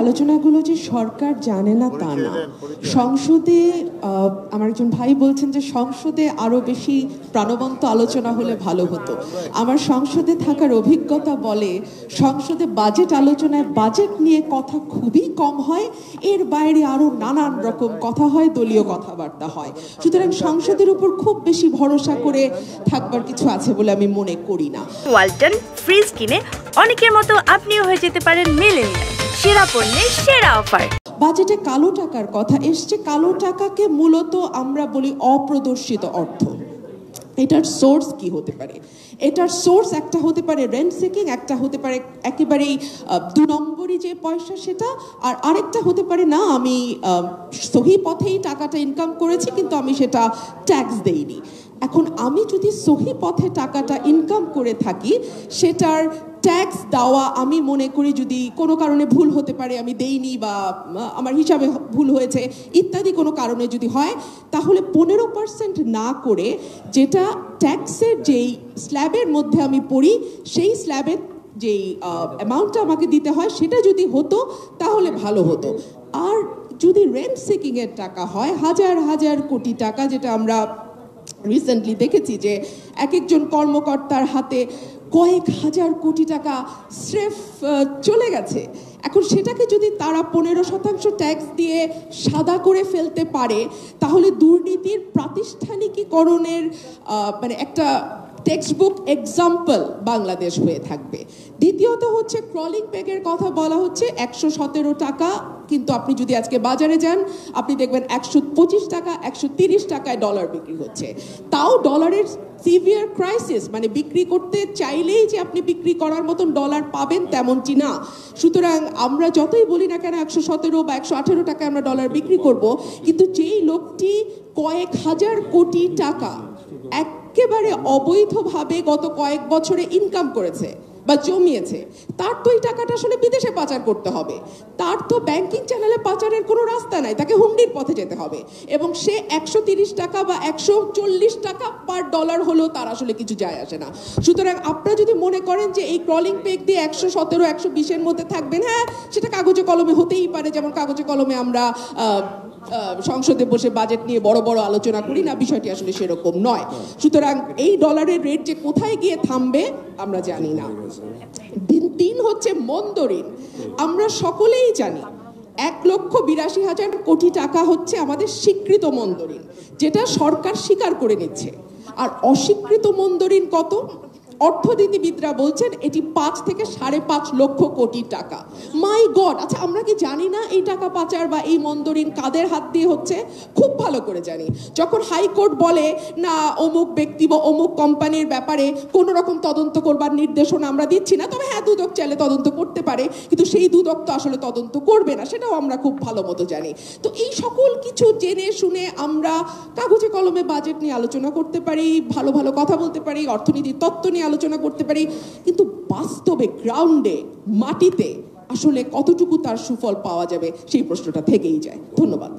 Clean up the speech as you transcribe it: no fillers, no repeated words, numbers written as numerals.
আলোচনাগুলো যে সরকার জানে না তা না। সংসদে আমার একজন ভাই বলছেন যে সংসদে আরো বেশি প্রাণবন্ত আলোচনা হলে ভালো হতো। আমার সংসদে থাকার অভিজ্ঞতা বলে সংসদে বাজেট আলোচনায় বাজেট নিয়ে কথা খুবই কম হয়, এর বাইরে আরো নানান রকম কথা হয়, দলীয় কথাবার্তা হয়। সুতরাং সংসদের উপর খুব বেশি ভরসা করে থাকবার কিছু আছে বলে আমি মনে করি না। ওয়ালটন ফ্রিজ কিনে অনেকের মতো আপনিও হয়ে যেতে পারেন মিলেনিয়াল, সেরা পণ্যের সেরা অফার। বাজেটে কালো টাকার কথা এসছে। কালো টাকাকে মূলত আমরা বলি অপ্রদর্শিত অর্থ। এটার সোর্স কি হতে পারে? এটার সোর্স একটা হতে পারে রেন্ট সিকিং, একটা হতে পারে একেবারেই 2 নম্বরই যে পয়সা সেটা, আর আরেকটা হতে পারে না আমি সহি পথেই টাকাটা ইনকাম করেছি কিন্তু আমি সেটা ট্যাক্স দেইনি। এখন আমি যদি সহি পথে টাকাটা ইনকাম করে থাকি সেটার ট্যাক্স দেওয়া আমি মনে করি যদি কোনো কারণে ভুল হতে পারে, আমি দেইনি বা আমার হিসাবে ভুল হয়েছে ইত্যাদি কোনো কারণে যদি হয়, তাহলে 15% না করে যেটা ট্যাক্সের যেই স্ল্যাবের মধ্যে আমি পড়ি সেই স্ল্যাবের যেই অ্যামাউন্টটা আমাকে দিতে হয় সেটা যদি হতো তাহলে ভালো হতো। আর যদি রেন্ট সিকিংয়ের টাকা হয় হাজার হাজার কোটি টাকা, যেটা আমরা রিসেন্টলি দেখেছি যে এক একজন কর্মকর্তার হাতে কয়েক হাজার কোটি টাকা স্রেফ চলে গেছে। এখন সেটাকে যদি তারা 15% ট্যাক্স দিয়ে সাদা করে ফেলতে পারে তাহলে দুর্নীতির প্রাতিষ্ঠানিকীকরণের মানে একটা টেক্সটবুক এক্সাম্পল বাংলাদেশ হয়ে থাকবে। দ্বিতীয়ত হচ্ছে ক্রলিং পেগের কথা বলা হচ্ছে 117 টাকা, কিন্তু আপনি যদি আজকে বাজারে যান আপনি দেখবেন 125 টাকা 130 টাকায় ডলার বিক্রি হচ্ছে। তাও ডলারের সিভিয়ার ক্রাইসিস, মানে বিক্রি করতে চাইলেই যে আপনি বিক্রি করার মতন ডলার পাবেন তেমনটি না। সুতরাং আমরা যতই বলি না কেন 117 বা 118 টাকায় আমরা ডলার বিক্রি করব, কিন্তু যেই লোকটি কয়েক হাজার কোটি টাকা একেবারে অবৈধভাবে গত কয়েক বছরে ইনকাম করেছে বা জমিয়েছে, তার তো এই টাকাটা আসলে বিদেশে পাচার করতে হবে। তার তো ব্যাংকিং চ্যানেলে পাচারের কোনো রাস্তা নাই, তাকে হুন্ডির পথে যেতে হবে। এবং সে 130 টাকা বা 140 টাকা পার ডলার হলেও তার আসলে কিছু যায় আসে না। সুতরাং আপনারা যদি মনে করেন যে এই ক্রলিং পেগ দিয়ে 117 120-এর মধ্যে থাকবেন, হ্যাঁ সেটা কাগজে কলমে হতেই পারে, যেমন কাগজে কলমে আমরা সংসদে বসে বাজেট নিয়ে বড় বড় আলোচনা করি না, বিষয়টি আসলে সেরকম নয়। সুতরাং এই ডলারের রেট যে কোথায় গিয়ে থামবে আমরা জানি না। 3 হচ্ছে মন্দ ঋণ। আমরা সকলেই জানি 1,82,000 কোটি টাকা হচ্ছে আমাদের স্বীকৃত মন্দ ঋণ, যেটা সরকার স্বীকার করে নিচ্ছে। আর অস্বীকৃত মন্দ ঋণ কত? অর্থনীতিবিদরা বলছেন এটি 5 থেকে 5.5 লক্ষ কোটি টাকা। মাই গড! আচ্ছা আমরা কি জানি না এই টাকা পাচার বা এই মন্দ ঋণ কাদের হাত দিয়ে হচ্ছে? খুব ভালো করে জানি। যখন হাইকোর্ট বলে না অমুক ব্যক্তি বা অমুক কোম্পানির ব্যাপারে কোনো রকম তদন্ত করবার নির্দেশনা আমরা দিচ্ছি না, তবে হ্যাঁ দুদক চাইলে তদন্ত করতে পারে, কিন্তু সেই দুদক তো আসলে তদন্ত করবে না, সেটাও আমরা খুব ভালো মতো জানি। তো এই সকল কিছু জেনে শুনে আমরা কাগজে কলমে বাজেট নিয়ে আলোচনা করতে পারি, ভালো ভালো কথা বলতে পারি, অর্থনীতির তত্ত্ব নিয়ে আলোচনা করতে পারি, কিন্তু বাস্তবে গ্রাউন্ডে মাটিতে আসলে কতটুকু তার সুফল পাওয়া যাবে সেই প্রশ্নটা থেকেই যায়। ধন্যবাদ।